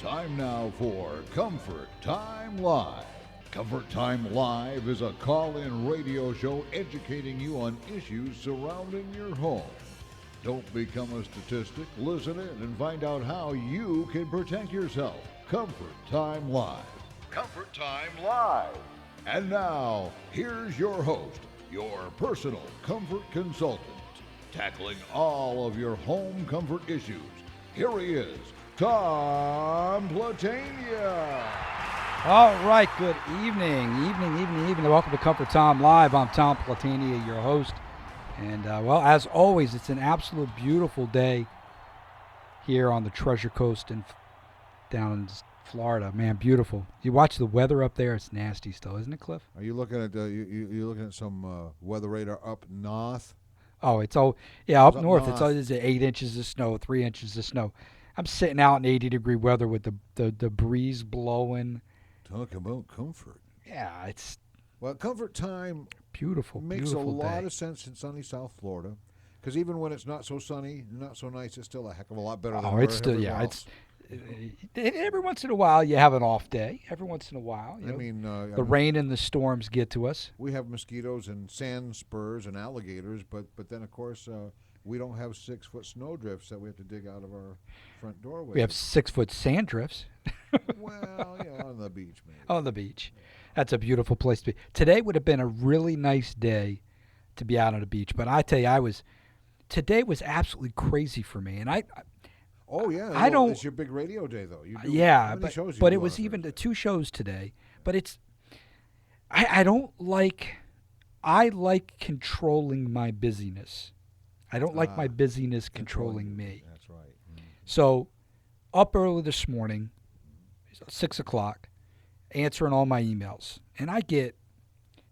Time now for Comfort Time Live. Comfort Time Live is a call-in radio show educating you on issues surrounding your home. Don't become a statistic. Listen in and find out how you can protect yourself. Comfort Time Live. Comfort Time Live. And now, here's your host, your personal comfort consultant, tackling all of your home comfort issues. Here he is, Tom Platania. All right, good evening. Welcome to Comfort Time Live. I'm Tom Platania, your host. And, well, as always, it's an absolute beautiful day here on the Treasure Coast and down in Florida. Man, beautiful. You watch the weather up there, it's nasty still, isn't it, Cliff? Are you looking at you looking at some weather radar up north? Oh, it's all, yeah, up north. It's 8 inches of snow, 3 inches of snow. I'm sitting out in 80-degree weather with the breeze blowing. Talk about comfort. Yeah, it's Well, comfort time beautiful. makes beautiful a lot day. of sense in sunny South Florida, because even when it's not so sunny, not so nice, it's still a heck of a lot better than It's still, everywhere yeah, else. every once in a while you have an off day. Every once in a while, you I know, mean, the rain and the storms get to us. we have mosquitoes and sand spurs and alligators, but then of course we don't have 6-foot snowdrifts that we have to dig out of our front doorway. We have 6-foot sand drifts well, yeah, on the beach, maybe. on the beach. That's a beautiful place to be. Today would have been a really nice day to be out on the beach, but I tell you, today was absolutely crazy for me, and Oh yeah, I don't- It's your big radio day, though. You do, how yeah, many but shows you but do it on was a even the Thursday? 2 shows today. But I don't like. I like controlling my busyness. I don't like my busyness controlling you. me. That's right. So, up early this morning, 6 o'clock, answering all my emails. And I get,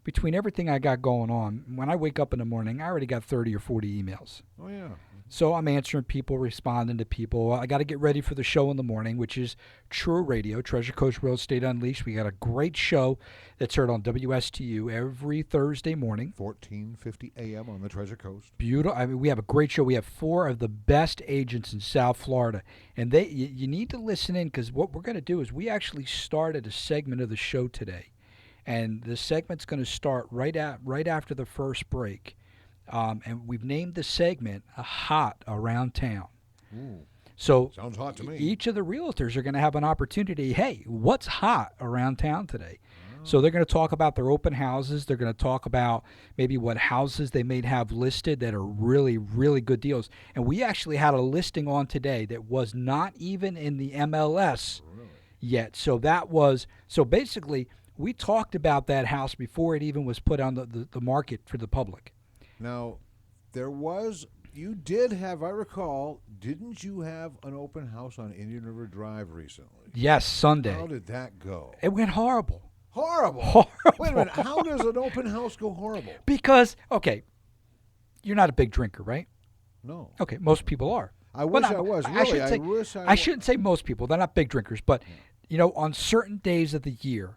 between everything I got going on, when I wake up in the morning, I already got 30 or 40 emails. Oh yeah. So I'm answering people, responding to people. I got to get ready for the show in the morning, which is True Radio, Treasure Coast Real Estate Unleashed. We got a great show that's heard on WSTU every Thursday morning. 14:50 a.m. on the Treasure Coast. Beautiful. I mean, we have a great show. We have 4 of the best agents in South Florida, and you need to listen in, because what we're going to do is we actually started a segment of the show today, and the segment's going to start right after the first break, and we've named the segment "Hot Around Town." Ooh, So sounds hot to me. each of the realtors are going to have an opportunity. Hey, what's hot around town today? So they're going to talk about their open houses. They're going to talk about maybe what houses they may have listed that are really, really good deals. And we actually had a listing on today that was not even in the MLS yet. So basically, we talked about that house before it even was put on the market for the public. Now, you did have, I recall, didn't you have an open house on Indian River Drive recently? Yes, Sunday. How did that go? It went horrible. Horrible. Wait a minute. How does an open house go horrible? Because, okay, you're not a big drinker, right? No. Okay, most people are. I Well, wish not- I was. I Really, shouldn't say- wish I I shouldn't say most people. They're not big drinkers. But, on certain days of the year,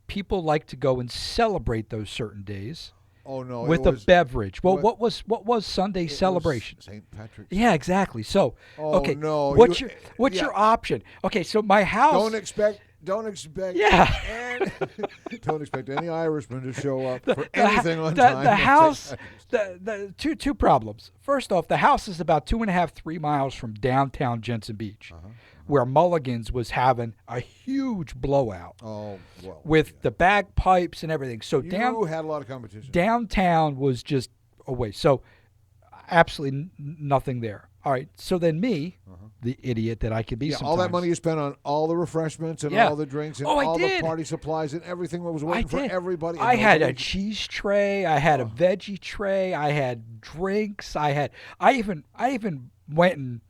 people like to go and celebrate those certain days Oh no. with it a was, beverage. Well, what- what was Sunday's it was celebration? St. Patrick's. Yeah, exactly. So, Oh, okay, no, what's you- your yeah. option? Okay, so my house. Don't expect. Yeah. And don't expect any Irishman to show up for the- anything on the, time. The on house, St. Patrick's Day. the two problems. First off, the house is about 2.5, 3 miles from downtown Jensen Beach, where Mulligan's was having a huge blowout Oh well. with the bagpipes and everything. So you had a lot of competition. downtown was just away. So absolutely nothing there. All right. So then me, the idiot that I could be Yeah, sometimes. all that money you spent on all the refreshments and Yeah. all the drinks and Oh, I all did. the party supplies and everything that was I waiting for did. everybody. and I had a nobody- cheese tray. I had a veggie tray. I had drinks. I even went and,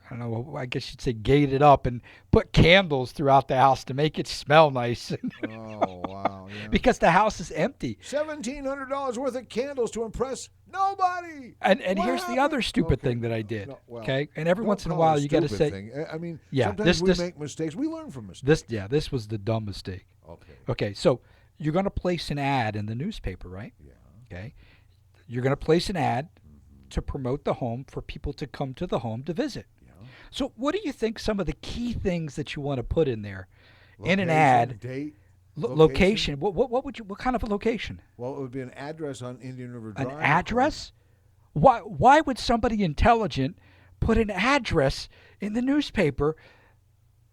I don't know, I guess you'd say gated up and put candles throughout the house to make it smell nice. Oh wow! Yeah. Because the house is empty. $1,700 worth of candles to impress nobody. And What here's the happened? other stupid Okay. thing that I did. No, well, Okay? And every don't once in a call it while you got to stupid say, thing. I mean, Yeah, sometimes this- we make mistakes. We learn from mistakes. this was the dumb mistake. Okay. Okay, so you're going to place an ad in the newspaper, right? Yeah. Okay. You're going to place an ad to promote the home for people to come to the home to visit. Yeah. So, what do you think some of the key things that you want to put in there in an Location, ad? date, Location. What would you? What kind of a location? Well, it would be an address on Indian River An Drive. address? Why would somebody intelligent put an address in the newspaper?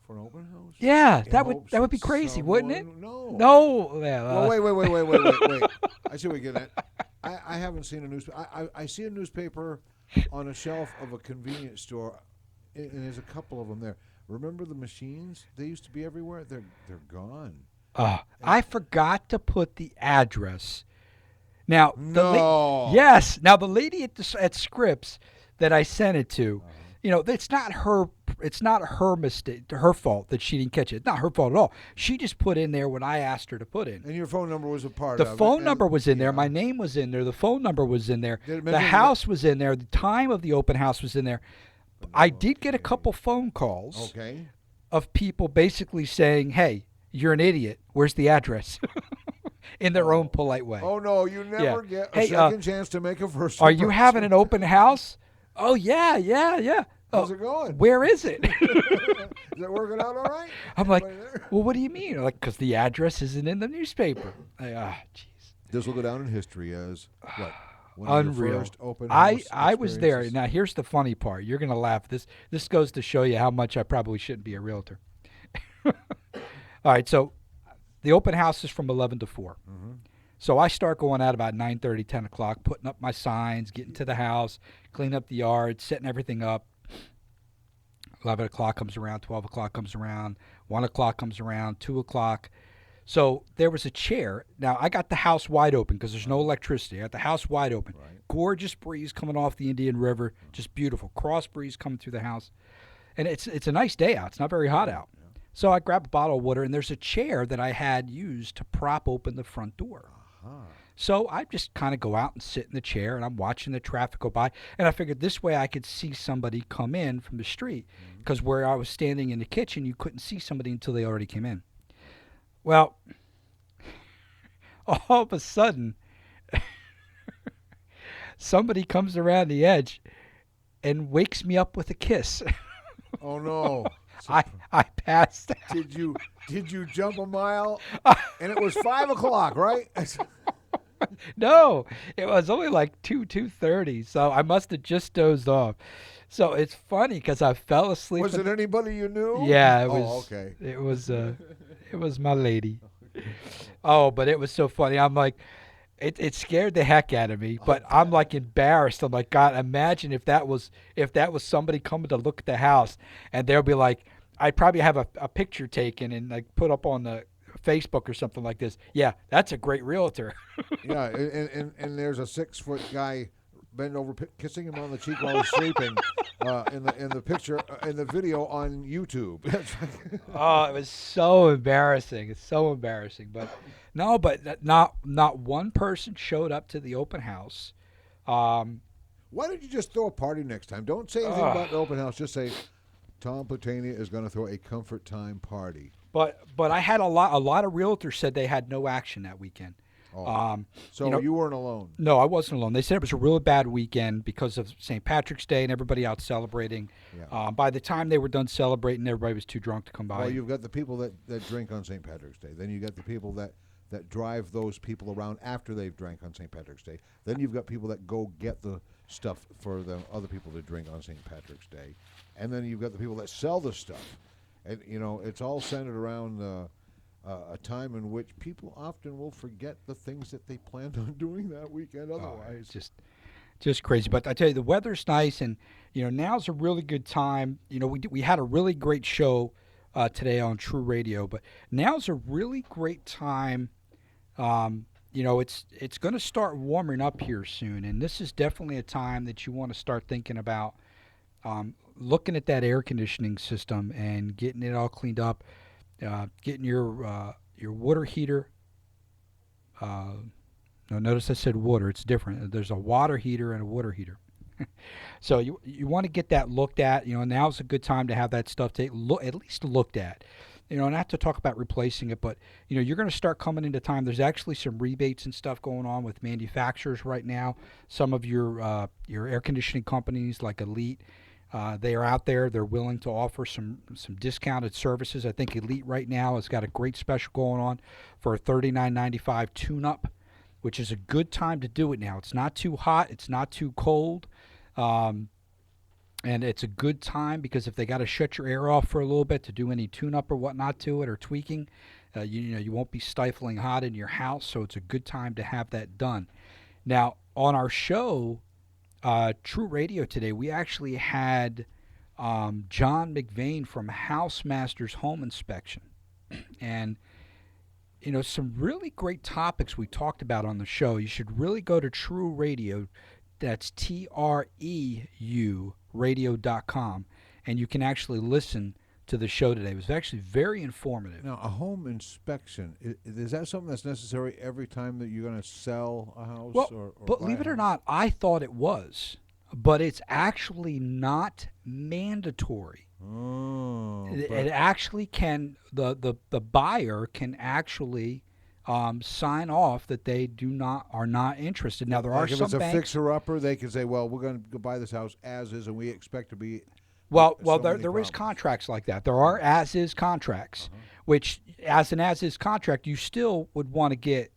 For an open house? Yeah, In that would hopes be crazy, wouldn't it? No. No. Yeah, Well, wait. I see what you're getting at. I haven't seen a newspaper. I see a newspaper on a shelf of a convenience store, and there's a couple of them there. Remember the machines? They used to be everywhere. They're gone. I forgot to put the address. Now, No. yes. Now the lady at Scripps that I sent it to, it's not her. It's not her mistake, her fault that she didn't catch it. It's not her fault at all. She just put in there what I asked her to put in. And your phone number was a part The of it. phone number was in there. yeah. My name was in there. The phone number was in there. Did it The mention house was in there. The time of the open house was in there. I did get a couple phone calls Okay. of people basically saying, "Hey, you're an idiot. Where's the address?" in their own polite way. Oh no, you never get a Hey, second chance to make a first. Are you impression. having an open house? Oh yeah. How's Oh, it going? where is it? Is it working out all right? I'm like, Anybody there? well, what do you mean? Like, because the address isn't in the newspaper. Jeez. This will go down in history as what? One of your Unreal. first open house I was there. experiences? Now here's the funny part. You're gonna laugh. This goes to show you how much I probably shouldn't be a realtor. All right, so the open house is from 11 to 4. Mhm. So I start going out about 9:30, 10 o'clock, putting up my signs, getting to the house, cleaning up the yard, setting everything up. 11 o'clock comes around, 12 o'clock comes around, 1 o'clock comes around, 2 o'clock. So there was a chair. Now, I got the house wide open because there's no electricity. I got the house wide open. Right. Gorgeous breeze coming off the Indian River, just beautiful. Cross breeze coming through the house. And it's a nice day out. It's not very hot out. So I grabbed a bottle of water, and there's a chair that I had used to prop open the front door. Huh. So I just kind of go out and sit in the chair, and I'm watching the traffic go by. And I figured this way I could see somebody come in from the street, because where I was standing in the kitchen, you couldn't see somebody until they already came in. Well, all of a sudden, somebody comes around the edge and wakes me up with a kiss. Oh no. I passed out. Did you jump a mile? And it was 5 o'clock, right? No, it was only like 2:30, so I must have just dozed off. So it's funny because I fell asleep. Was it anybody you knew? Yeah, it Oh, was. okay. It was my lady. Oh, but it was so funny. I'm like, it scared the heck out of me. But I'm like embarrassed. I'm like, God, imagine if that was somebody coming to look at the house, and they'll be like, I'd probably have a picture taken and like put up on the Facebook or something like this. Yeah, that's a great realtor. Yeah, and there's a 6-foot guy bent over kissing him on the cheek while he's sleeping in the picture in the video on YouTube. Oh, it was so embarrassing. It's so embarrassing. But no, not one person showed up to the open house. Why don't you just throw a party next time? Don't say anything about the open house. Just say Tom Platania is going to throw a comfort time party. But I had a lot of realtors said they had no action that weekend. Oh. So you know- you weren't alone. No, I wasn't alone. They said it was a really bad weekend because of St. Patrick's Day and everybody out celebrating. Yeah. By the time they were done celebrating, everybody was too drunk to come by. Well, you've got the people that drink on St. Patrick's Day. Then you got the people that drive those people around after they've drank on St. Patrick's Day. Then you've got people that go get the stuff for the other people to drink on St. Patrick's Day. And then you've got the people that sell the stuff. And, it's all centered around a time in which people often will forget the things that they planned on doing that weekend otherwise. It's just crazy. But I tell you, the weather's nice, and now's a really good time. We had a really great show today on True Radio, but now's a really great time. It's going to start warming up here soon, and this is definitely a time that you want to start thinking about looking at that air conditioning system and getting it all cleaned up, getting your water heater. No, notice I said water. It's different. There's a water heater and a water heater. So you want to get that looked at. Now's a good time to have that stuff at least looked at. Not to talk about replacing it, but you're going to start coming into time. There's actually some rebates and stuff going on with manufacturers right now. Some of your air conditioning companies like Elite, They are out there. They're willing to offer some discounted services. I think Elite right now has got a great special going on for a $39.95 tune-up, which is a good time to do it now. It's not too hot. It's not too cold. And it's a good time because if they got to shut your air off for a little bit to do any tune-up or whatnot to it or tweaking, you won't be stifling hot in your house, so it's a good time to have that done. Now, on our show, True Radio today, we actually had John McVane from House Masters Home Inspection. And, some really great topics we talked about on the show. You should really go to True Radio. That's TREU radio.com, and you can actually listen to the show today. It was actually very informative. Now, a home inspection, is that something that's necessary every time that you're going to sell a house? Well, or believe it or not, I thought it was, but it's actually not mandatory. Oh, It actually can, the buyer can actually sign off that they are not interested. Now, there are if some it's a banks. fixer-upper, they can say, well, we're going to buy this house as is, and we expect to be... Well, so there many is problems. contracts like that. There are as-is contracts, which, as an as-is contract, you still would want to get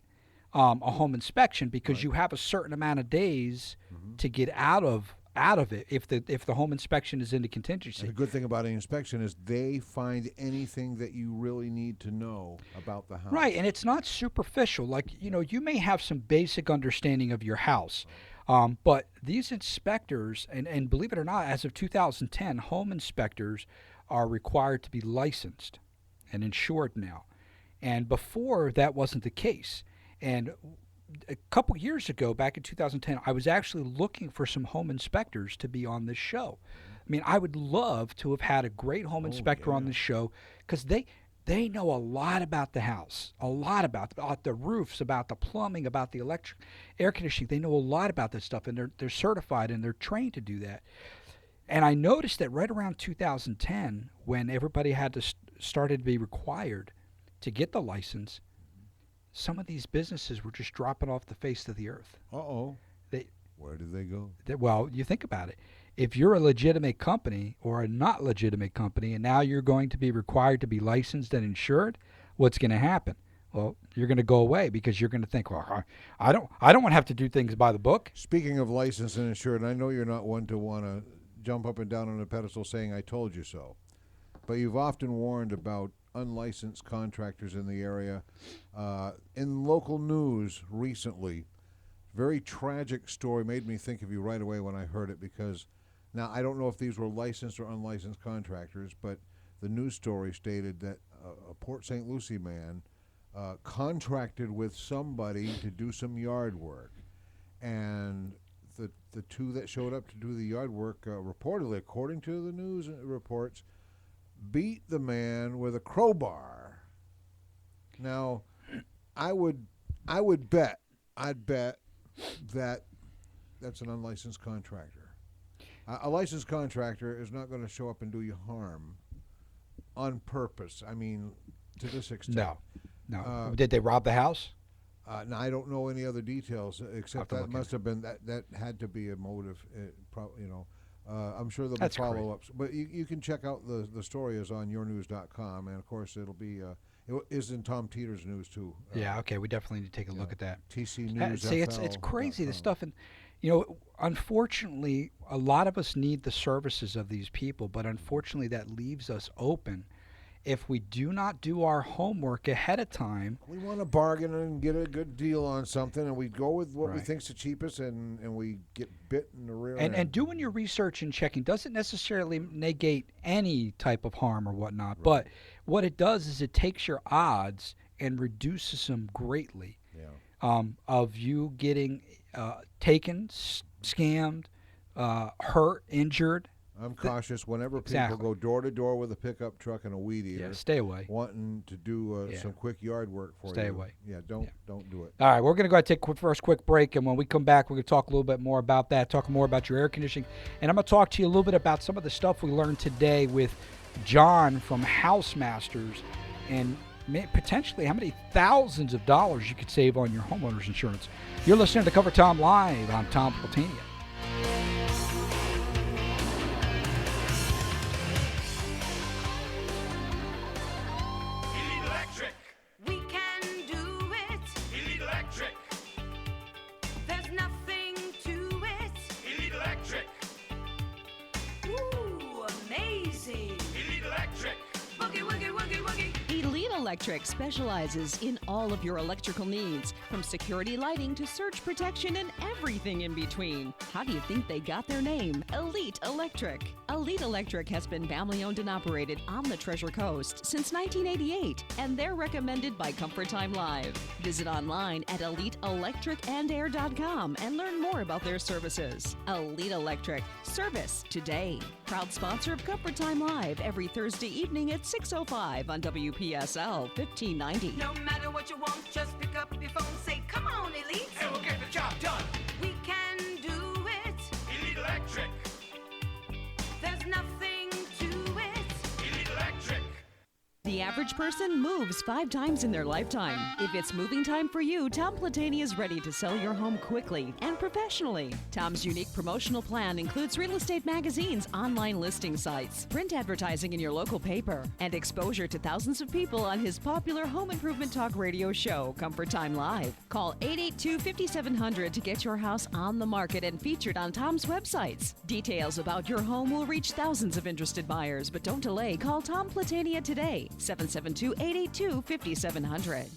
a home inspection because you have a certain amount of days to get out of it if the home inspection is into contingency. And the good thing about an inspection is they find anything that you really need to know about the house. Right, and it's not superficial. Like, you may have some basic understanding of your house, but these inspectors, and believe it or not, as of 2010, home inspectors are required to be licensed and insured now. And before, that wasn't the case. And a couple years ago, back in 2010, I was actually looking for some home inspectors to be on this show. I mean, I would love to have had a great home inspector on this show because they know a lot about the house, a lot about the roofs, about the plumbing, about the electric, air conditioning. They know a lot about this stuff, and they're certified and they're trained to do that. And I noticed that right around 2010, when everybody had to started to be required to get the license, some of these businesses were just dropping off the face of the earth. Where did they go? Well, you think about it. If you're a legitimate company or a not legitimate company, and now you're going to be required to be licensed and insured, what's going to happen? Well, you're going to go away because you're going to think, well, I don't want to have to do things by the book. Speaking of licensed and insured, I know you're not one to want to jump up and down on a pedestal saying, I told you so. But you've often warned about unlicensed contractors in the area. In local news recently, very tragic story, made me think of you right away when I heard it, because now I don't know if these were licensed or unlicensed contractors, but the news story stated that a Port St. Lucie man contracted with somebody to do some yard work, and the two that showed up to do the yard work reportedly, according to the news reports, beat the man with a crowbar. Now, I'd bet that that's an unlicensed contractor. A licensed contractor is not going to show up and do you harm on purpose. I mean, to this extent. No. Did they rob the house? Now, I don't know any other details except that must have been that had to be a motive. I'm sure there'll be follow-ups. But you can check out the story is on yournews.com, and of course it'll be it is in Tom Teeter's news too. Yeah, okay, we definitely need to take a look at that. TC News. See, it's crazy the stuff, and unfortunately, a lot of us need the services of these people, but unfortunately, that leaves us open. If we do not do our homework ahead of time, we want to bargain and get a good deal on something, and we go with what we think's the cheapest, and we get bit in the rear end. And doing your research and checking doesn't necessarily negate any type of harm or whatnot, but what it does is it takes your odds and reduces them greatly of you getting taken, scammed, hurt, injured. I'm cautious whenever people go door to door with a pickup truck and a weed eater. Yeah, stay away. Wanting to do some quick yard work for you. Stay away. Yeah, don't do it. All right, we're going to go ahead and take a first quick break, and when we come back, we're going to talk a little bit more about that, talk more about your air conditioning, and I'm going to talk to you a little bit about some of the stuff we learned today with John from House Masters, and potentially how many thousands of dollars you could save on your homeowner's insurance. You're listening to Cover Time Live. I'm Tom Platania. Electric specializes in all of your electrical needs, from security lighting to surge protection and everything in between. How do you think they got their name? Elite Electric. Elite Electric has been family owned and operated on the Treasure Coast since 1988, and they're recommended by Comfort Time Live. Visit online at eliteelectricandair.com and learn more about their services. Elite Electric. Service today. Proud sponsor of Comfort Time Live every Thursday evening at 6:05 on WPSL 1590. No matter what you want, just pick up your phone, say, come on, Elite. And we'll get the job done. We can do it. Elite Electric. There's nothing to it. Elite Electric. The average person moves 5 times in their lifetime. If it's moving time for you, Tom Platini is ready to sell your home quickly and professionally. Tom's unique promotional plan includes real estate magazines, online listing sites, print advertising in your local paper, and exposure to thousands of people on his popular home improvement talk radio show, Comfort Time Live. Call 882-5700 to get your house on the market and featured on Tom's websites. Details about your home will reach thousands of interested buyers, but don't delay. Call Tom Platania today. 772-882-5700.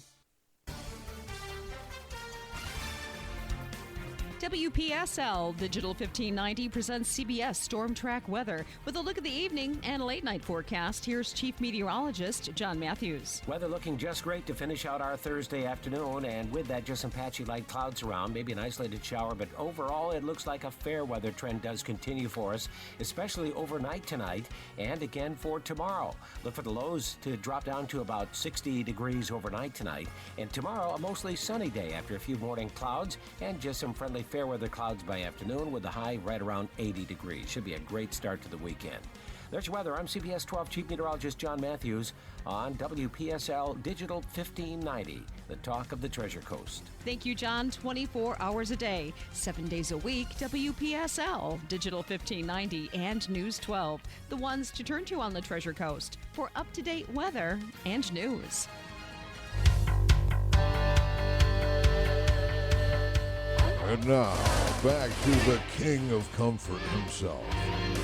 WPSL Digital 1590 presents CBS Storm Track Weather. With a look at the evening and late night forecast, here's Chief Meteorologist John Matthews. Weather looking just great to finish out our Thursday afternoon, and with that, just some patchy light clouds around, maybe an isolated shower, but overall it looks like a fair weather trend does continue for us, especially overnight tonight and again for tomorrow. Look for the lows to drop down to about 60 degrees overnight tonight, and tomorrow a mostly sunny day after a few morning clouds and just some friendly fair weather clouds by afternoon with the high right around 80 degrees. Should be a great start to the weekend. There's your weather. I'm CBS 12 Chief Meteorologist John Matthews on WPSL Digital 1590, the talk of the Treasure Coast. Thank you, John. 24 hours a day, 7 days a week, WPSL, Digital 1590, and News 12, the ones to turn to on the Treasure Coast for up-to-date weather and news. And now, back to the king of comfort himself,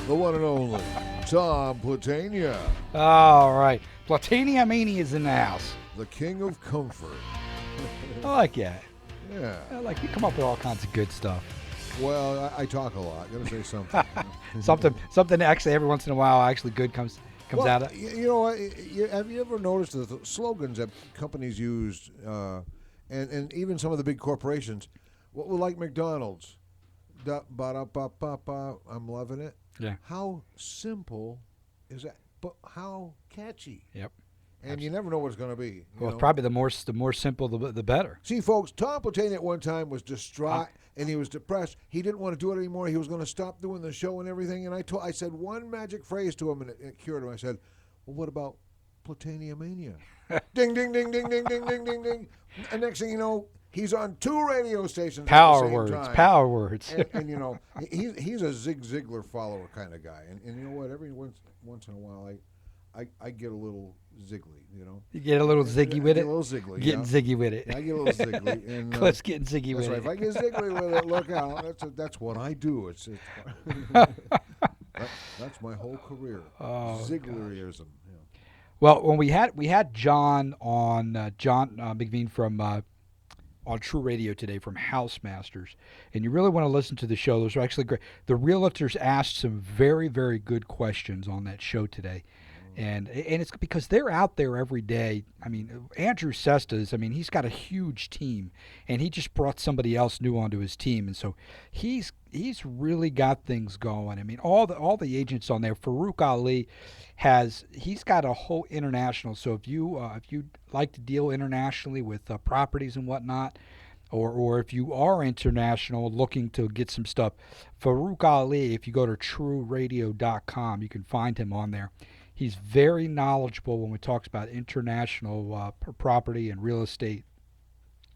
the one and only Tom Platania, All right. Platania Mania is in the house. the king of comfort. I like that. Yeah. I like you come up with all kinds of good stuff. Well, I talk a lot. Gotta say something. Something actually every once in a while actually good comes Well, out of. You know what? Have you ever noticed the slogans that companies used, and even some of the big corporations, like McDonald's, ba-da-ba-ba-ba, I'm loving it. Yeah. How simple is that? But how catchy. Yep. And you never know what it's going to be. you Well, know? probably the more simple, the better. See, folks, Tom Platania at one time was distraught and he was depressed. He didn't want to do it anymore. He was going to stop doing the show and everything. And I said one magic phrase to him and it cured him. I said, well, what about Platania Mania? Ding, ding, ding, ding, ding, ding, ding, ding, ding. And next thing you know, he's on 2 radio stations Power at the same words. time. Power words. And you know, he's a Zig Ziglar follower kind of guy. And you know what? Every once in a while, I get a little ziggly, you know. You get a little ziggy with I it. get a little ziggly. Getting yeah. ziggy with it. I get a little ziggly. And, Cliff's getting ziggy that's with right. it. If I get ziggly with it, look out. That's what I do. It's that's my whole career. Zigglerism. Yeah. Well, when we had John on John McVean from on True Radio today from Housemasters, and you really want to listen to the show. Those are actually great. The realtors asked some very, very good questions on that show today. And it's because they're out there every day. I mean, Andrew Sestas, he's got a huge team, and he just brought somebody else new onto his team, and so he's really got things going. I mean, all the agents on there. Farouk Ali he's got a whole international. So if you like to deal internationally with properties and whatnot, or if you are international looking to get some stuff, Farouk Ali, if you go to TrueRadio.com, you can find him on there. He's very knowledgeable when we talk about international property and real estate.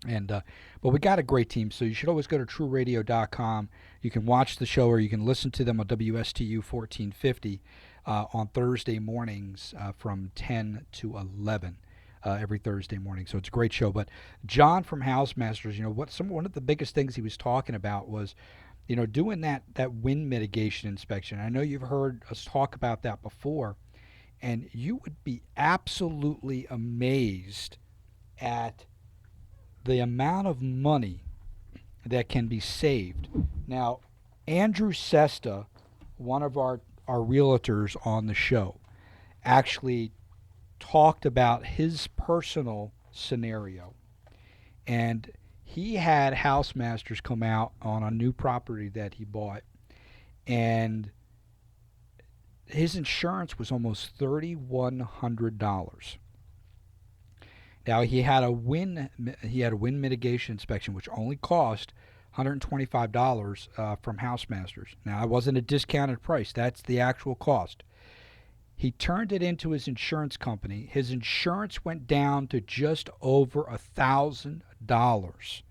And but we got a great team, so you should always go to TrueRadio.com. You can watch the show or you can listen to them on WSTU 1450 on Thursday mornings from 10 to 11 every Thursday morning. So it's a great show. But John from Housemasters, one of the biggest things he was talking about was, doing that wind mitigation inspection. I know you've heard us talk about that before. And you would be absolutely amazed at the amount of money that can be saved. Now, Andrew Sesta, one of our realtors on the show, actually talked about his personal scenario. And he had Housemasters come out on a new property that he bought, and his insurance was almost $3,100. Now he had a wind mitigation inspection, which only cost $125 from Housemasters. Now it wasn't a discounted price; that's the actual cost. He turned it into his insurance company. His insurance went down to just over $1,000,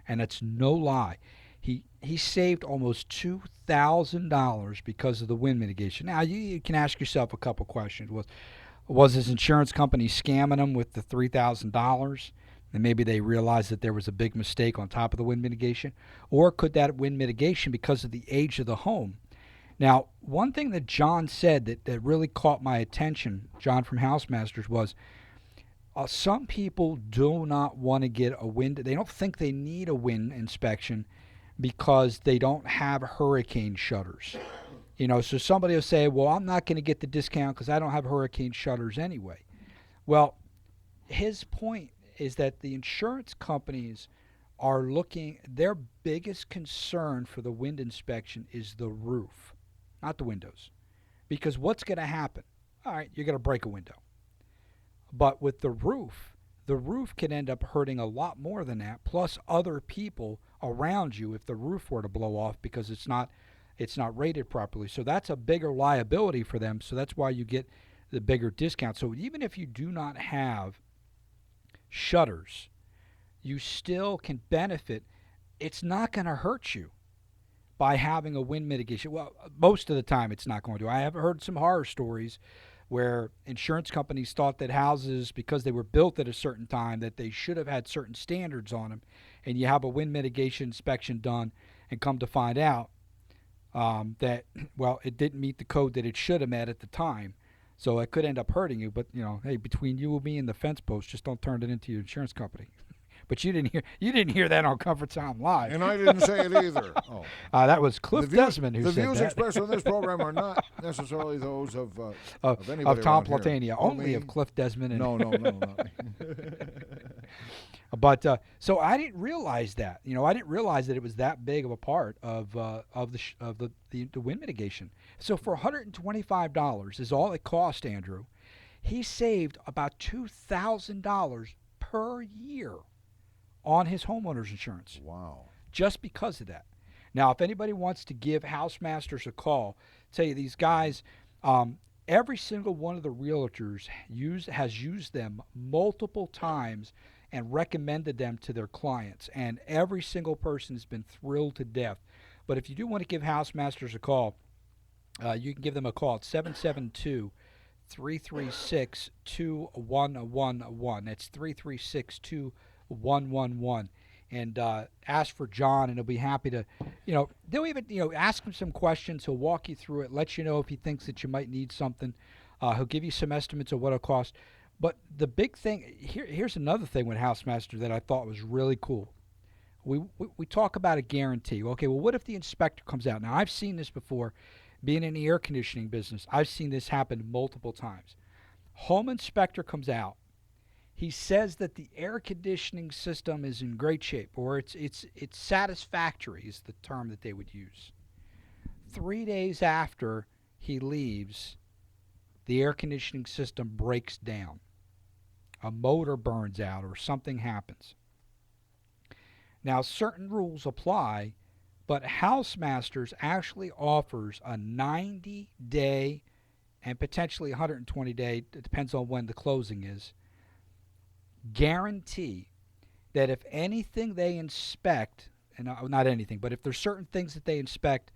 and it's no lie. He saved almost $2,000 because of the wind mitigation. Now you can ask yourself a couple questions. Was his insurance company scamming him with the $3,000? And maybe they realized that there was a big mistake on top of the wind mitigation? Or could that wind mitigation, because of the age of the home? Now, one thing that John said that really caught my attention, John from Housemasters, was some people do not want to get a wind. They don't think they need a wind inspection because they don't have hurricane shutters. So somebody will say, well, I'm not going to get the discount because I don't have hurricane shutters anyway. Well, his point is that the insurance companies are looking, their biggest concern for the wind inspection is the roof, not the windows. Because what's going to happen? All right, you're going to break a window. But with the roof can end up hurting a lot more than that, plus other people around you if the roof were to blow off because it's not rated properly. So that's a bigger liability for them. So that's why you get the bigger discount. So even if you do not have shutters, you still can benefit. It's not going to hurt you by having a wind mitigation. Well, most of the time it's not going to. I have heard some horror stories where insurance companies thought that houses, because they were built at a certain time, that they should have had certain standards on them, and you have a wind mitigation inspection done and come to find out that, well, it didn't meet the code that it should have met at the time. So it could end up hurting you. But, hey, between you and me and the fence post, just don't turn it into your insurance company. But you didn't hear that on Comfort Time Live. And I didn't say it either. Oh. That was Cliff Desmond who said that. The views expressed on this program are not necessarily those of anybody of Tom around here. Platania, only of Cliff Desmond. And No, not me. But so I didn't realize that. I didn't realize that it was that big of a part of the wind mitigation. So for $125 is all it cost Andrew. He saved about $2,000 per year on his homeowner's insurance. Wow. Just because of that. Now, if anybody wants to give Housemasters a call, tell you these guys, every single one of the realtors has used them multiple times and recommended them to their clients. And every single person has been thrilled to death. But if you do want to give Housemasters a call, you can give them a call at 772-336-2111. That's 336-2111. And ask for John, and he'll be happy to, they'll even, ask him some questions. He'll walk you through it, let you know if he thinks that you might need something. He'll give you some estimates of what it'll cost. But the big thing, here's another thing with Housemaster that I thought was really cool. We talk about a guarantee. Okay, well, what if the inspector comes out? Now, I've seen this before. Being in the air conditioning business, I've seen this happen multiple times. Home inspector comes out. He says that the air conditioning system is in great shape, or it's satisfactory is the term that they would use. 3 days after he leaves, the air conditioning system breaks down. A motor burns out or something happens. Now, certain rules apply, but Housemasters actually offers a 90-day and potentially 120-day, it depends on when the closing is, guarantee that if anything they inspect, and not anything, but if there's certain things that they inspect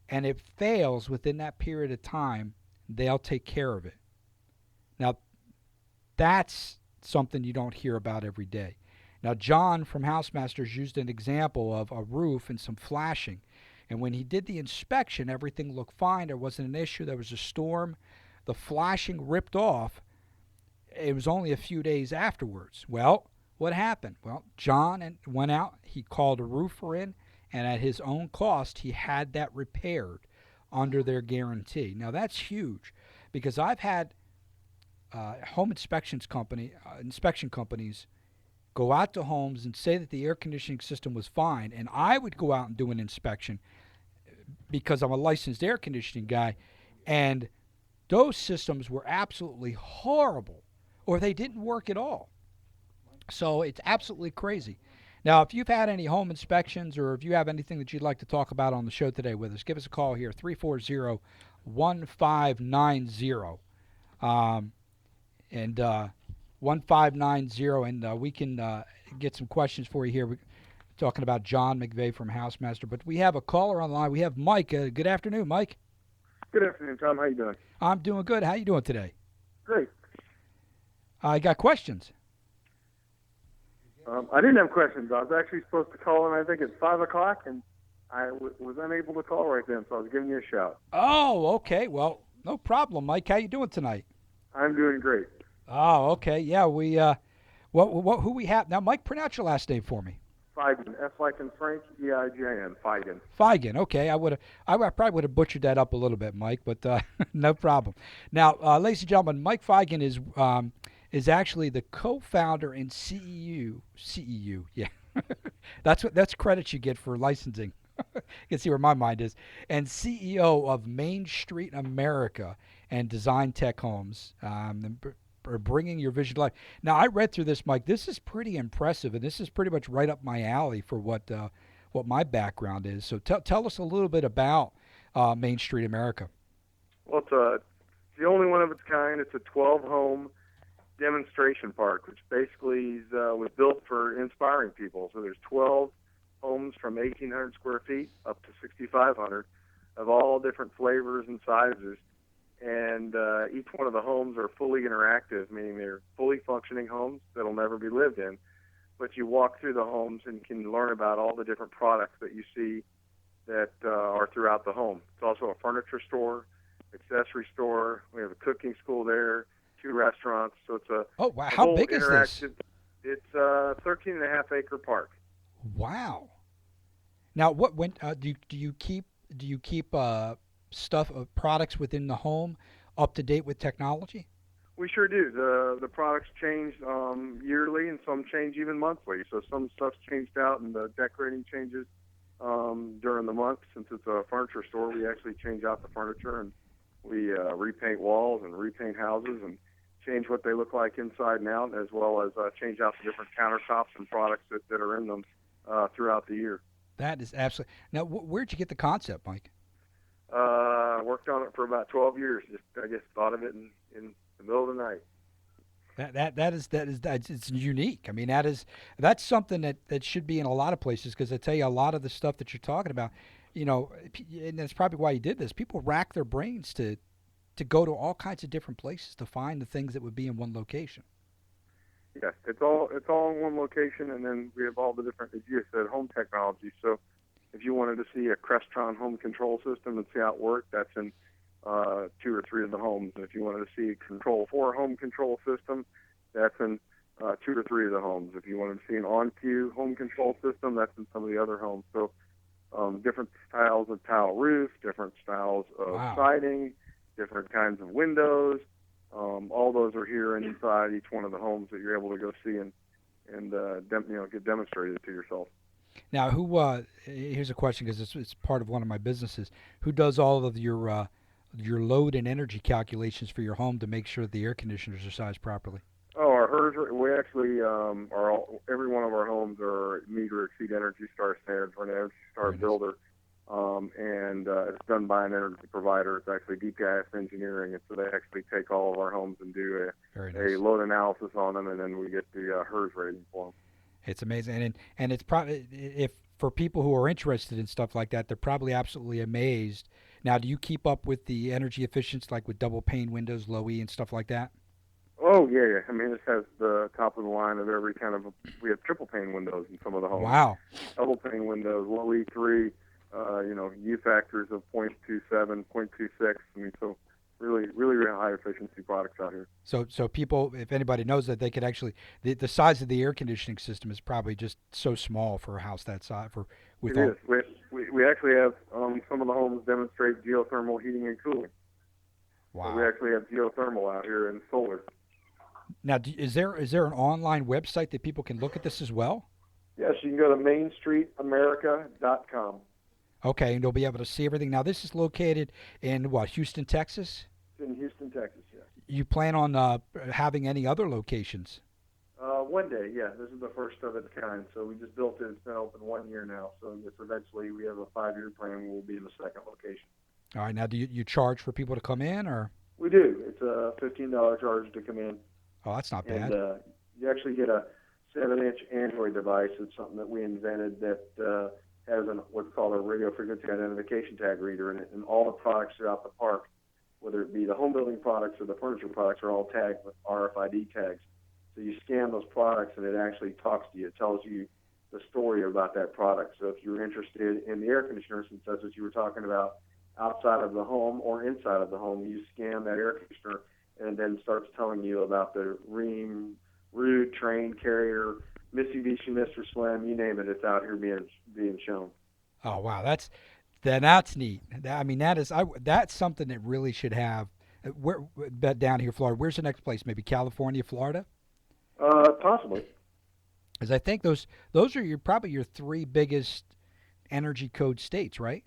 and it fails within that period of time, they'll take care of it. Now, that's something you don't hear about every day. Now, John from Housemasters used an example of a roof and some flashing. And when he did the inspection, everything looked fine. There wasn't an issue. There was a storm. the flashing ripped off. It was only a few days afterwards. Well, what happened? Well, John went out. He called a roofer in, and at his own cost, he had that repaired under their guarantee. Now that's huge, because I've had home inspection companies go out to homes and say that the air conditioning system was fine, and I would go out and do an inspection because I'm a licensed air conditioning guy, and those systems were absolutely horrible, or they didn't work at all. So it's absolutely crazy. Now, if you've had any home inspections, or if you have anything that you'd like to talk about on the show today with us, give us a call here, 340-1590. And 1590, and we can get some questions for you here. We're talking about John McVeigh from Housemaster, but we have a caller on the line. We have Mike. Good afternoon, Mike. Good afternoon, Tom. How you doing? I'm doing good. How you doing today? Great. I got questions. I didn't have questions. I was actually supposed to call in, I think, at 5 o'clock, and I was unable to call right then, so I was giving you a shout. Oh, okay. Well, no problem, Mike. How you doing tonight? I'm doing great. Oh, okay. Yeah, we who we have now? Mike, pronounce your last name for me. Feigen, F like in Frank, E-I-G-I-N, Feigen. Feigen. Okay, I probably would have butchered that up a little bit, Mike, but no problem. Now, ladies and gentlemen, Mike Feigen is actually the co-founder and CEO. Yeah, that's credits you get for licensing. You can see where my mind is. And CEO of Main Street America and Design Tech Homes. Or bringing your vision to life. Now, I read through this, Mike. This is pretty impressive, and this is pretty much right up my alley for what my background is. So tell us a little bit about Main Street America. Well, it's the only one of its kind. It's a 12-home demonstration park, which basically was built for inspiring people. So there's 12 homes from 1,800 square feet up to 6,500 of all different flavors and sizes. And each one of the homes are fully interactive, meaning they're fully functioning homes that'll never be lived in. But you walk through the homes and can learn about all the different products that you see that are throughout the home. It's also a furniture store, accessory store. We have a cooking school there, 2 restaurants. So it's a oh wow, how big is this? It's a 13.5-acre park. Wow. Now, do you keep stuff of products within the home up to date with technology? We sure do. The products change yearly, and some change even monthly. So some stuff's changed out, and the decorating changes during the month. Since it's a furniture store, we actually change out the furniture, and we repaint walls and repaint houses and change what they look like inside and out, as well as change out the different countertops and products that are in them throughout the year. That is absolutely. Now, where'd you get the concept, Mike? Worked on it for about 12 years. I guess thought of it in the middle of the night. It's unique. I mean, that's something that should be in a lot of places, because I tell you, a lot of the stuff that you're talking about, and that's probably why you did this. People rack their brains to go to all kinds of different places to find the things that would be in one location. Yes, it's all in one location, and then we have all the different, as you said, home technology. So if you wanted to see a Crestron home control system and see how it worked, that's in 2 or 3 of the homes. And if you wanted to see a Control4 home control system, that's in 2 or 3 of the homes. If you wanted to see an OnCue home control system, that's in some of the other homes. So different styles of tile roof, different styles of siding, different kinds of windows. All those are here inside each one of the homes that you're able to go see and get demonstrated to yourself. Now, here's a question, because it's part of one of my businesses. Who does all of your load and energy calculations for your home to make sure the air conditioners are sized properly? Oh, our HERS, we actually every one of our homes are meet or exceed Energy Star standards. We're an Energy Star builder, and it's done by an energy provider. It's actually DPIS Engineering, and so they actually take all of our homes and do a load analysis on them, and then we get the HERS rating for them. It's amazing, and it's probably, if for people who are interested in stuff like that, they're probably absolutely amazed. Now, do you keep up with the energy efficiency, like with double pane windows, low E, and stuff like that? Oh yeah. I mean, this has the top of the line of every kind of. We have triple pane windows in some of the homes. Wow. Double pane windows, low E3, U factors of 0.27, 0.26. I mean, so really, really, really high efficiency products out here. So people, if anybody knows that, they could actually the size of the air conditioning system is probably just so small for a house that size. It is. We actually have some of the homes demonstrate geothermal heating and cooling. Wow. So we actually have geothermal out here and solar. Now, is there an online website that people can look at this as well? Yes, you can go to mainstreetamerica.com. Okay, and you'll be able to see everything. Now, this is located in what, Houston, Texas? It's in Houston, Texas, yes. You plan on having any other locations? One day, yeah. This is the first of its kind. So we just built it. It's been open 1 year now. So yes, eventually we have a 5-year plan. We'll be in the second location. All right. Now, do you charge for people to come in, or? We do. It's a $15 charge to come in. Oh, that's not bad. And you actually get a 7-inch Android device. It's something that we invented that has what's called a radio frequency identification tag reader in it. And all the products throughout the park, whether it be the home building products or the furniture products, are all tagged with RFID tags. So you scan those products and it actually talks to you. It tells you the story about that product. So if you're interested in the air conditioner, since that's what you were talking about, outside of the home or inside of the home, you scan that air conditioner and then starts telling you about the Rheem, Rude, Train, Carrier, Mitsubishi, Mr. Slim, you name it. It's out here being shown. Oh wow, that's neat. That's something that really should have. Where down here, Florida? Where's the next place? Maybe California, Florida? Possibly. Because I think those are probably your 3 biggest energy code states, right?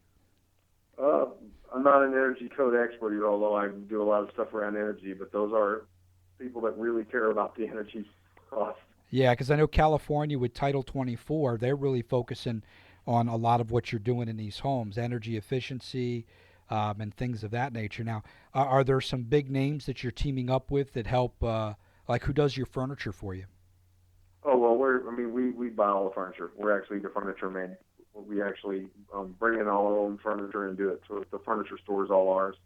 I'm not an energy code expert, although I do a lot of stuff around energy. But those are people that really care about the energy cost. Yeah, because I know California with Title 24, they're really focusing on a lot of what you're doing in these homes, energy efficiency, and things of that nature. Now, are there some big names that you're teaming up with that help? Like, who does your furniture for you? Oh well, we buy all the furniture. We're actually the furniture man. We actually bring in all our own furniture and do it. So the furniture store is all ours.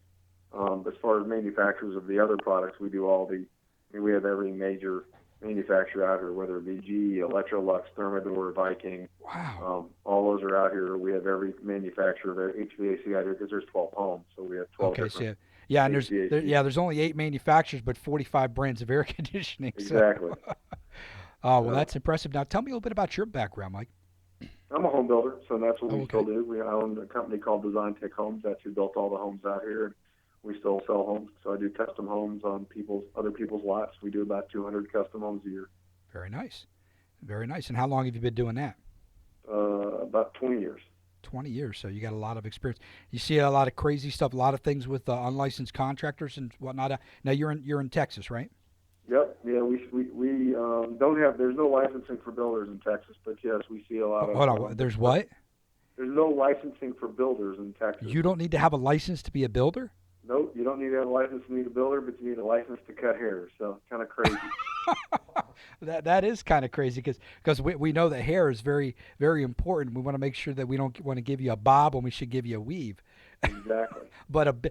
As far as manufacturers of the other products, we do we have every major manufacturer out here, whether it be GE, Electrolux, Thermador, Viking. Wow. All those are out here. We have every manufacturer of HVAC out here because there's 12 homes, so we have 12 Okay, different. so yeah, and there's only 8 manufacturers, but 45 brands of air conditioning. Exactly. So. Oh well, that's impressive. Now tell me a little bit about your background, Mike. I'm a home builder, so that's what we Okay. still do. We own a company called Design Tech Homes. That's who built all the homes out here. We still sell homes, so I do custom homes on other people's lots. We do about 200 custom homes a year. Very nice, very nice. And how long have you been doing that? About 20 years. 20 years. So you got a lot of experience. You see a lot of crazy stuff, a lot of things with unlicensed contractors and whatnot. Now you're in Texas, right? Yep. Yeah. We don't have. There's no licensing for builders in Texas, but yes, we see a lot of. Hold on. There's what? There's no licensing for builders in Texas. You don't need to have a license to be a builder? Nope, you don't need to have a license to be a builder, but you need a license to cut hair. So kind of crazy. That is kind of crazy because we know that hair is very, very important. We want to make sure that we don't want to give you a bob when we should give you a weave. Exactly. But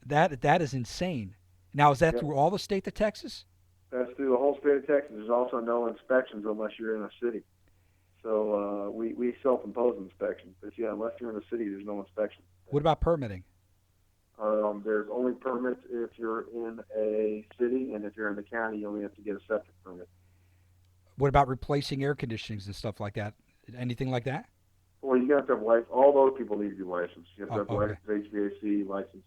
that is insane. Now, is that Yep. through all the state of Texas? That's through the whole state of Texas. There's also no inspections unless you're in a city. So we self-impose inspections. But yeah, unless you're in a city, there's no inspection. What about permitting? There's only permits if you're in a city, and if you're in the county, you only have to get a septic permit. What about replacing air conditionings and stuff like that? Anything like that? Well, you have to have license. All those people need to be licensed. You have to have Okay. licensed HVAC, licensed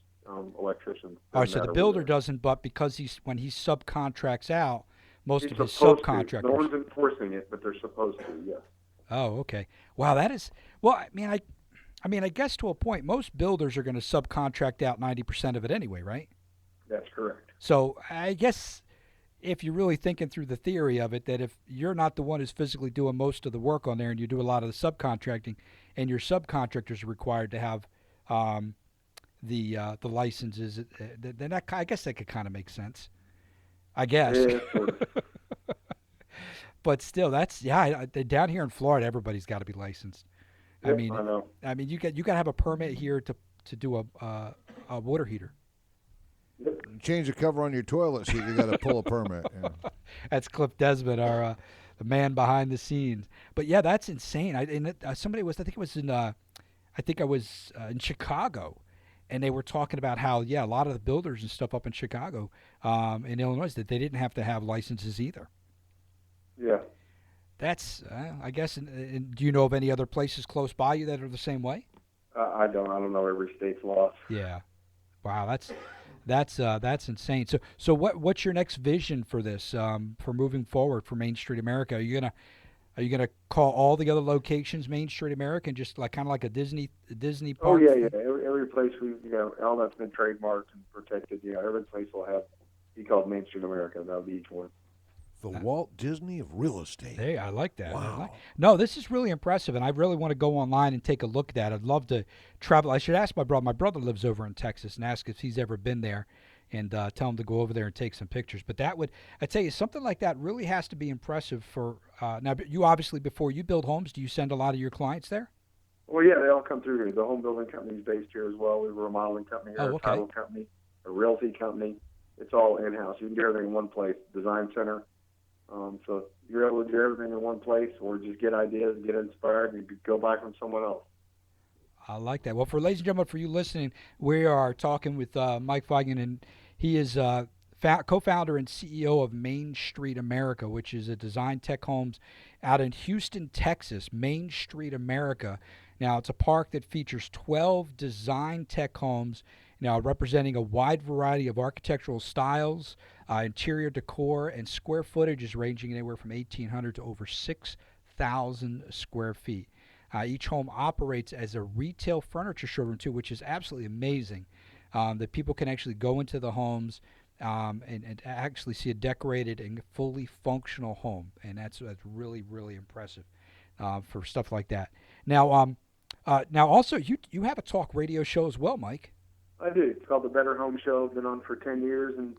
electrician. All right, so the Doesn't builder matter doesn't, but because when he subcontracts out, most what of it his is. He's supposed to. subcontractors. No one's enforcing it, but they're supposed to. Yes. Oh, okay. Wow, that is well. I mean, I guess to a point, most builders are going to subcontract out 90% of it anyway, right? That's correct. So I guess if you're really thinking through the theory of it, that if you're not the one who's physically doing most of the work on there, and you do a lot of the subcontracting, and your subcontractors are required to have the licenses, then I guess that could kind of make sense. I guess. Yeah, sort of. But still, down here in Florida, everybody's got to be licensed. Yep, I know. mean, you got to have a permit here to do a water heater. Yep. Change the cover on your toilet seat, you got to pull a permit. Yeah. That's Cliff Desmond, our the man behind the scenes. But yeah, that's insane. Somebody was, I think it was in, I was in Chicago, and they were talking about how, a lot of the builders and stuff up in Chicago, in Illinois, that they didn't have to have licenses either. Yeah. That's, I guess, do you know of any other places close by you that are the same way? I don't know every state's laws. Yeah. Wow, that's insane. So what's your next vision for this, for moving forward for Main Street America? Are you gonna call all the other locations Main Street America and just kind of like a Disney park? Oh yeah. Every place all that's been trademarked and protected. Every place will be called Main Street America. That'll be each one. The Walt Disney of real estate. Hey, I like that. Wow. No, this is really impressive, and I really want to go online and take a look at that. I'd love to travel. I should ask my brother. My brother lives over in Texas, and ask if he's ever been there, and tell him to go over there and take some pictures. But I tell you, something like that really has to be impressive for. Now, you obviously, before you build homes, do you send a lot of your clients there? Well, yeah, they all come through here. The home building company is based here as well. We have a remodeling company here, a title company, a realty company. It's all in-house. You can get everything in one place. Design center. So you're able to do everything in one place, or just get ideas, get inspired, and go buy from someone else. I like that. Well, ladies and gentlemen, for you listening, we are talking with Mike Feigen, and he is co-founder and CEO of Main Street America, which is a design tech homes out in Houston, Texas. Main Street America. Now, it's a park that features 12 design tech homes, representing a wide variety of architectural styles, interior decor, and square footage is ranging anywhere from 1,800 to over 6,000 square feet. Each home operates as a retail furniture showroom, too, which is absolutely amazing, that people can actually go into the homes and actually see a decorated and fully functional home, and that's really, really impressive for stuff like that. Now, also, you have a talk radio show as well, Mike. I do. It's called The Better Home Show. It's been on for 10 years, and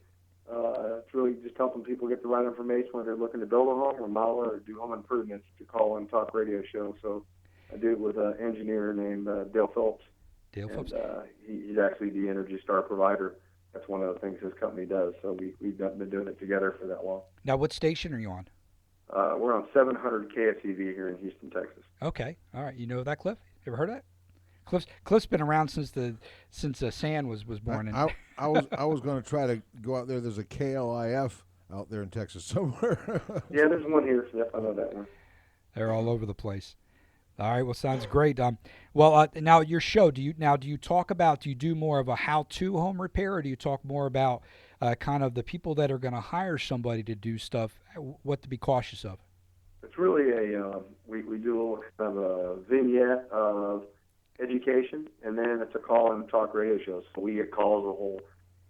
it's really just helping people get the right information when they're looking to build a home, remodel, or do home improvements, to call and talk radio show. So I do it with an engineer named Dale Phillips. Phillips. He's actually the Energy Star provider. That's one of the things his company does. So we've been doing it together for that long. Now, what station are you on? We're on 700 KSEV here in Houston, Texas. Okay. All right. You know that, Cliff? You ever heard of that? Cliff's been around since San was born. I was going to try to go out there. There's a KLIF out there in Texas somewhere. Yeah, there's one here. Yep, I know that one. They're all over the place. All right. Well, sounds great. Now your show. Do you do more of a how-to home repair, or do you talk more about kind of the people that are going to hire somebody to do stuff, what to be cautious of? It's really we do a little kind of a vignette of education, and then it's a call and talk radio show. So we get calls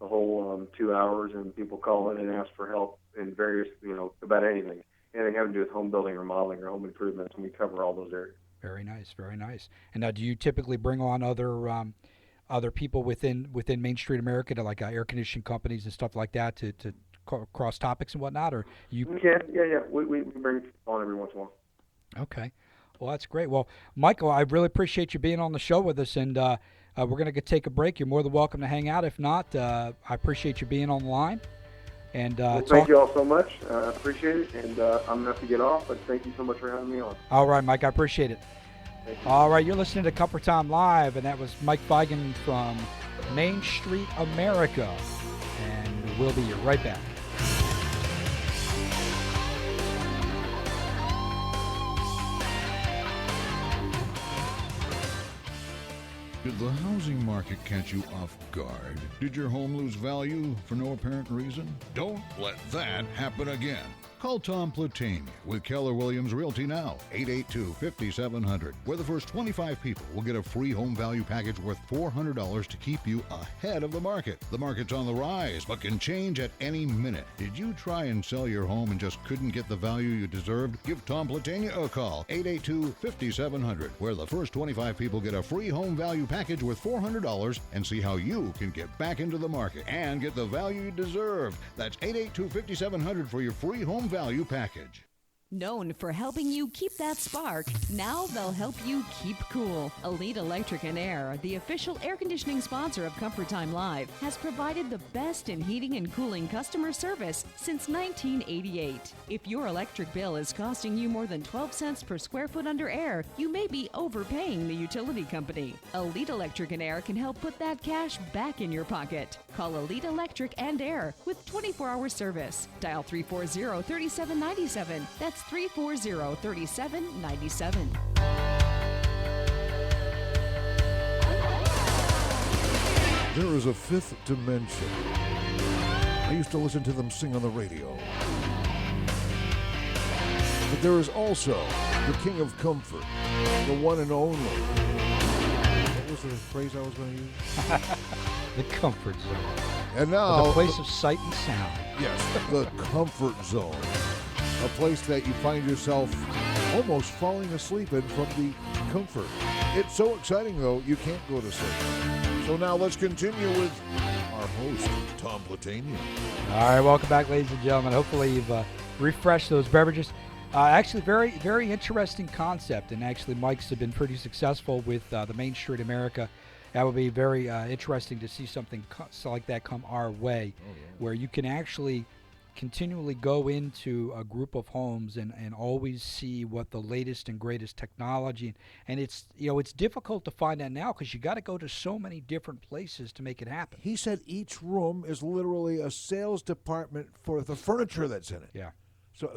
the whole 2 hours, and people call in and ask for help in various, about anything having to do with home building, remodeling, or home improvements, and we cover all those areas. Very nice, very nice. And now, do you typically bring on other people within Main Street America, to like air conditioning companies and stuff like that, to cross topics and whatnot, or you? Yeah. We bring people on every once in a while. Okay. Well, that's great. Well, Michael, I really appreciate you being on the show with us, and we're going to take a break. You're more than welcome to hang out. If not, I appreciate you being on the line. And thank you all so much. I appreciate it, and I'm going to have to get off, but thank you so much for having me on. All right, Mike, I appreciate it. All right, you're listening to Comfort Time Live, and that was Mike Feigen from Main Street America, and we'll be right back. Did the housing market catch you off guard? Did your home lose value for no apparent reason? Don't let that happen again. Call Tom Platania with Keller Williams Realty now, 882-5700, where the first 25 people will get a free home value package worth $400 to keep you ahead of the market. The market's on the rise, but can change at any minute. Did you try and sell your home and just couldn't get the value you deserved? Give Tom Platania a call, 882-5700, where the first 25 people get a free home value package worth $400 and see how you can get back into the market and get the value you deserve. That's 882-5700 for your free home value package. Known for helping you keep that spark, now they'll help you keep cool. Elite Electric and Air, the official air conditioning sponsor of Comfort Time Live, has provided the best in heating and cooling customer service since 1988. If your electric bill is costing you more than 12 cents per square foot under air, you may be overpaying the utility company. Elite Electric and Air can help put that cash back in your pocket. Call Elite Electric and Air with 24-hour service. Dial 340-3797. That's 340-3797. There is a fifth dimension. I used to listen to them sing on the radio. But there is also the King of Comfort, the one and only. What was the phrase I was going to use? The comfort zone. And now, The place of sight and sound. yes, the comfort zone. A place that you find yourself almost falling asleep in from the comfort. It's so exciting, though, you can't go to sleep. So now let's continue with our host, Tom Platania. All right, welcome back, ladies and gentlemen. Hopefully you've refreshed those beverages. Actually, very, very interesting concept, and actually Mike's have been pretty successful with the Main Street America. That would be very interesting to see something like that come our way, where you can actually continually go into a group of homes and always see what the latest and greatest technology, and it's difficult to find that now because you got to go to so many different places to make it happen. He said each room is literally a sales department for the furniture that's in it. Yeah.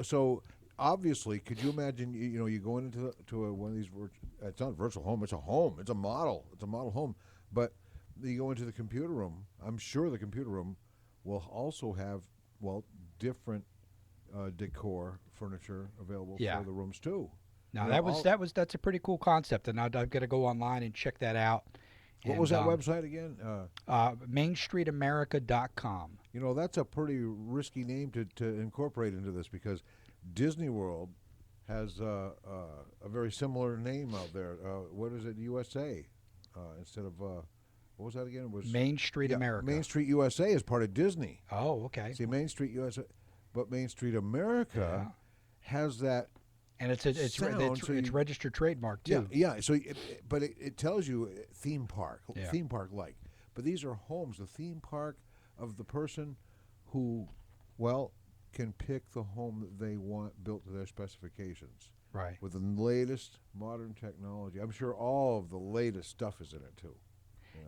So obviously, could you imagine? You go into one of these. It's not a virtual home. It's a home. It's a model. It's a model home. But you go into the computer room. I'm sure the computer room will also have different decor furniture available for the rooms too. Now that's a pretty cool concept, and I've got to go online and check that out. What was that website again? MainStreetAmerica.com. That's a pretty risky name to incorporate into this because Disney World has a very similar name out there. What is it? USA instead of what was that again? It was Main Street America. Main Street USA is part of Disney. Oh, okay. See, Main Street USA, but Main Street America has that. And it's registered trademark too. Yeah. So, but it tells you theme park like. But these are homes, the theme park of the person who, can pick the home that they want built to their specifications. Right. With the latest modern technology. I'm sure all of the latest stuff is in it too.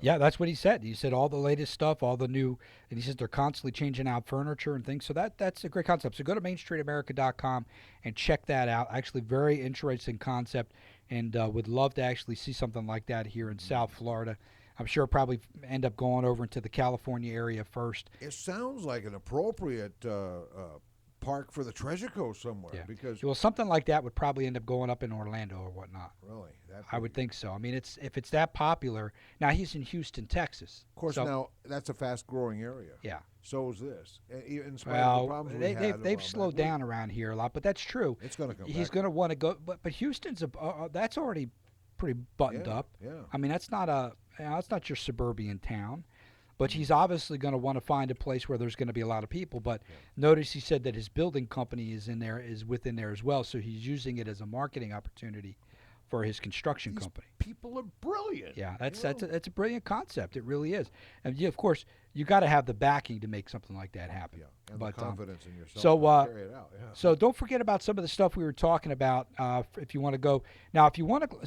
Yeah, that's what he said. He said all the latest stuff, all the new, and he says they're constantly changing out furniture and things. So that's a great concept. So go to MainStreetAmerica.com and check that out. Actually, very interesting concept, and would love to actually see something like that here in South Florida. I'm sure probably end up going over into the California area first. It sounds like an appropriate park for the Treasure Coast somewhere. Because something like that would probably end up going up in Orlando or whatnot. Really? I would think so. I mean, if it's that popular. Now, he's in Houston, Texas. Of course, now that's a fast-growing area. Yeah. So is this. In spite of the problems they've slowed down around here a lot, but that's true. It's going to come back. He's going to want to go, but Houston's that's already pretty buttoned up. Yeah. I mean, that's not it's not your suburban town. But he's obviously going to want to find a place where there's going to be a lot of people. But notice he said that his building company is within there as well. So he's using it as a marketing opportunity for his construction company. People are brilliant. Yeah, that's a brilliant concept. It really is. And of course, you got to have the backing to make something like that happen. Yeah, and the confidence in yourself so, to carry it out. Yeah. So don't forget about some of the stuff we were talking about. If you want to go now, if you want to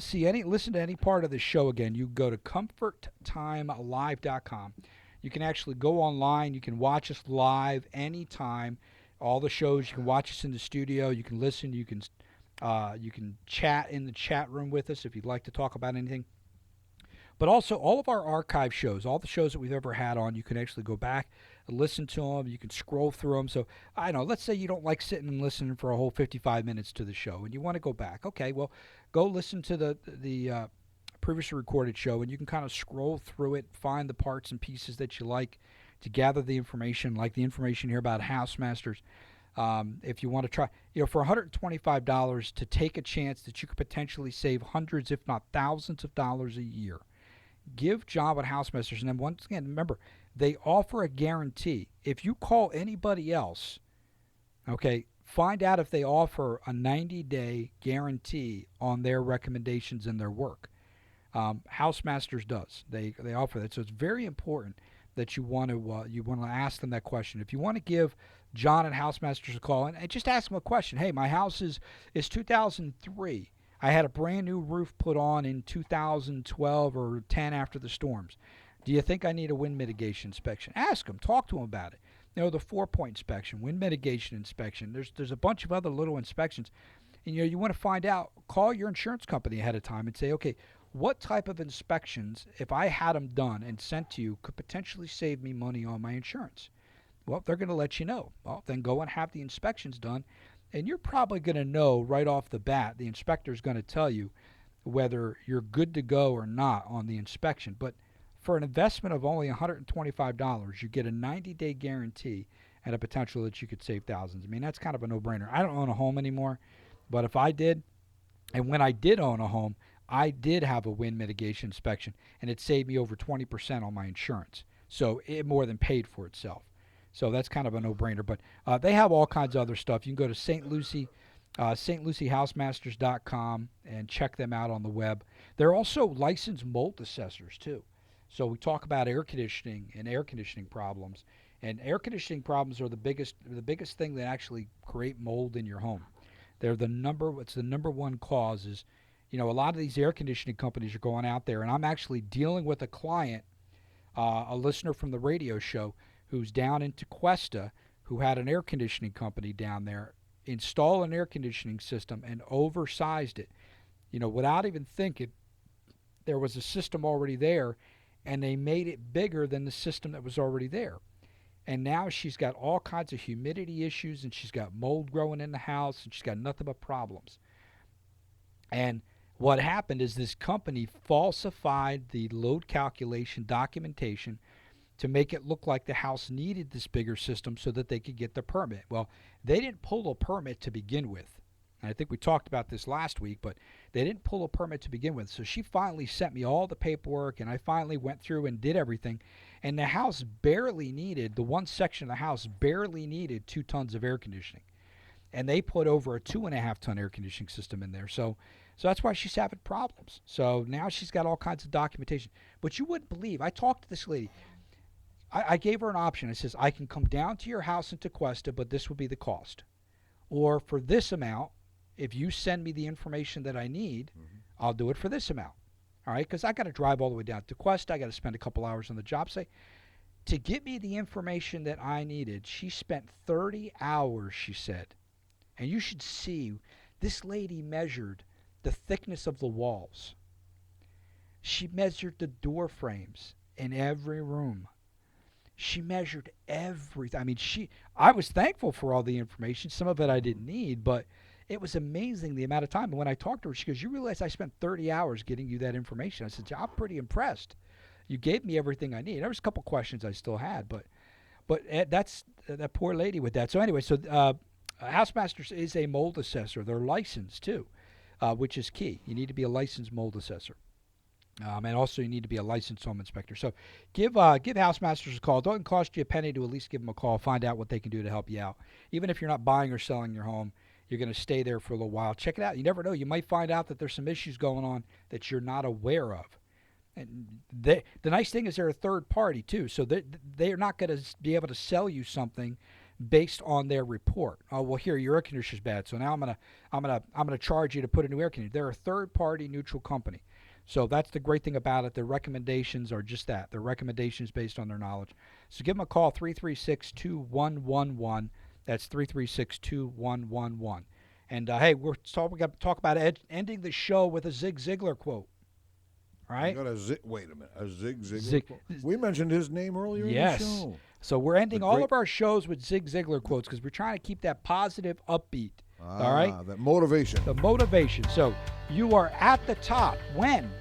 listen to any part of the show again, you go to ComfortTimeLive.com. You can actually go online. You can watch us live anytime. All the shows. You can watch us in the studio. You can listen. You can chat in the chat room with us if you'd like to talk about anything. But also, all of our archive shows, all the shows that we've ever had on, you can actually go back and listen to them. You can scroll through them. So, I know, let's say you don't like sitting and listening for a whole 55 minutes to the show, and you want to go back. Okay, well, go listen to the previously recorded show, and you can kind of scroll through it, find the parts and pieces that you like to gather the information, like the information here about Housemasters. If you want to try, for $125 to take a chance that you could potentially save hundreds, if not thousands of dollars a year, give job at Housemasters. And then once again, remember, they offer a guarantee. If you call anybody else, okay, find out if they offer a 90-day guarantee on their recommendations and their work. Housemasters does. They offer that. So it's very important that you want to ask them that question. If you want to give John and Housemasters a call and just ask them a question. Hey, my house is 2003. I had a brand new roof put on in 2012 or 10 after the storms. Do you think I need a wind mitigation inspection? Ask them. Talk to them about it. You know, the 4-point inspection, wind mitigation inspection. There's a bunch of other little inspections. And, you know, you want to find out, call your insurance company ahead of time and say, okay, what type of inspections, if I had them done and sent to you, could potentially save me money on my insurance? Well, they're going to let you know. Well, then go and have the inspections done. And you're probably going to know right off the bat, the inspector's going to tell you whether you're good to go or not on the inspection. But for an investment of only $125, you get a 90-day guarantee and a potential that you could save thousands. I mean, that's kind of a no-brainer. I don't own a home anymore, but if I did, and when I did own a home, I did have a wind mitigation inspection, and it saved me over 20% on my insurance. So it more than paid for itself. So that's kind of a no-brainer. But they have all kinds of other stuff. You can go to St. LucieHousemasters.com and check them out on the web. They're also licensed mold assessors, too. So we talk about air conditioning and air conditioning problems. And air conditioning problems are the biggest thing that actually create mold in your home. It's the number one cause is, you know, a lot of these air conditioning companies are going out there, and I'm actually dealing with a client, a listener from the radio show, who's down in Tequesta, who had an air conditioning company down there install an air conditioning system and oversized it, you know, without even thinking. There was a system already there, and they made it bigger than the system that was already there. And now she's got all kinds of humidity issues, and she's got mold growing in the house, and she's got nothing but problems. And what happened is this company falsified the load calculation documentation to make it look like the house needed this bigger system so that they could get the permit. Well, they didn't pull a permit to begin with. And I think we talked about this last week, but they didn't pull a permit to begin with. So she finally sent me all the paperwork, and I finally went through and did everything. And the house barely needed, the one section of the house barely needed 2 tons of air conditioning. And they put over a 2.5-ton air conditioning system in there. So that's why she's having problems. So now she's got all kinds of documentation. But you wouldn't believe, I talked to this lady. I gave her an option. I says, I can come down to your house in Tequesta, but this would be the cost. Or for this amount, if you send me the information that I need, I'll do it for this amount. All right? Because I got to drive all the way down to Tequesta. I got to spend a couple hours on the job site. To get me the information that I needed, she spent 30 hours, she said. And you should see, this lady measured the thickness of the walls. She measured the door frames in every room. She measured everything. I mean, I was thankful for all the information. Some of it I didn't need, but it was amazing the amount of time. And when I talked to her, she goes, you realize I spent 30 hours getting you that information. I said, I'm pretty impressed. You gave me everything I need. There was a couple questions I still had, but that's that poor lady with that. So anyway, Housemasters is a mold assessor. They're licensed too, which is key. You need to be a licensed mold assessor. And also you need to be a licensed home inspector. So give Housemasters a call. It doesn't cost you a penny to at least give them a call. Find out what they can do to help you out. Even if you're not buying or selling your home, you're going to stay there for a little while. Check it out. You never know. You might find out that there's some issues going on that you're not aware of. And the nice thing is they're a third party too. So they're not going to be able to sell you something based on their report. Oh, well, here your air conditioner's bad, so now I'm gonna charge you to put a new air conditioner. They're a third party neutral company. So that's the great thing about it. Their recommendations are just that. Their recommendations based on their knowledge. So give them a call, 336-2111. That's 336-2111. And, hey, we're going to talk about ending the show with a Zig Ziglar quote. All right? Wait a minute. A Zig Ziglar quote? We mentioned his name earlier in the show. So we're ending all of our shows with Zig Ziglar quotes because we're trying to keep that positive, upbeat. All right? That motivation. The motivation. So you are at the top when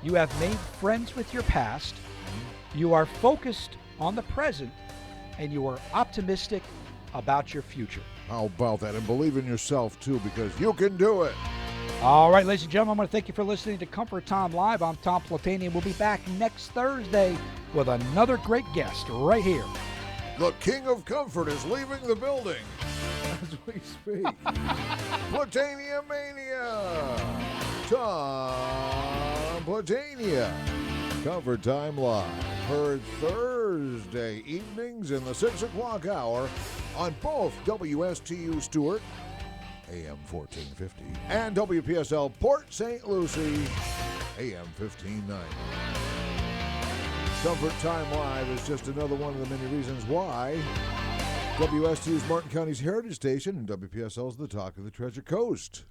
you have made friends with your past, you are focused on the present, and you are optimistic about your future. How about that? And believe in yourself, too, because you can do it. All right, ladies and gentlemen, I want to thank you for listening to Comfort Time Live. I'm Tom Platani, and we'll be back next Thursday with another great guest right here. The King of Comfort is leaving the building. as we speak. Platania Mania. Tom Platania. Cover Time Live. Heard Thursday evenings in the 6 o'clock hour on both WSTU Stewart, AM 1450, and WPSL Port St. Lucie, AM 1590. Comfort Time Live is just another one of the many reasons why WSTU is Martin County's heritage station and WPSL is the talk of the Treasure Coast.